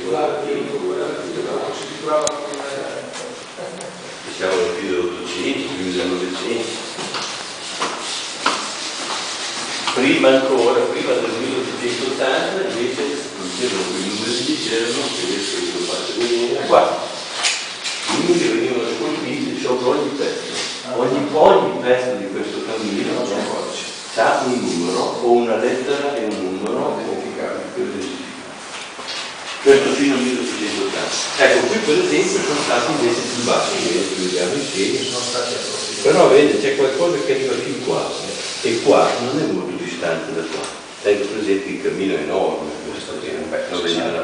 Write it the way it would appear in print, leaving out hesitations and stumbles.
Siamo alla fine dell'Ottocento, primi del Novecento. Prima ancora, prima del 1880, invece non c'erano quei numeri che c'erano, che adesso vi ho fatto vedere qua. I numeri venivano scolpiti sopra ogni pezzo. Ogni pezzo di questo cammino ha un numero o una lettera e un numero identificati per identificare. Questo fino al 1880. Ecco, qui per esempio sono stati invece più bassi, vediamo insieme, sono stati approssimatamente. Però vede, c'è qualcosa che arriva fin qua, e qua non è molto distante da qua. Tengo presente il cammino enorme, questo non vediamo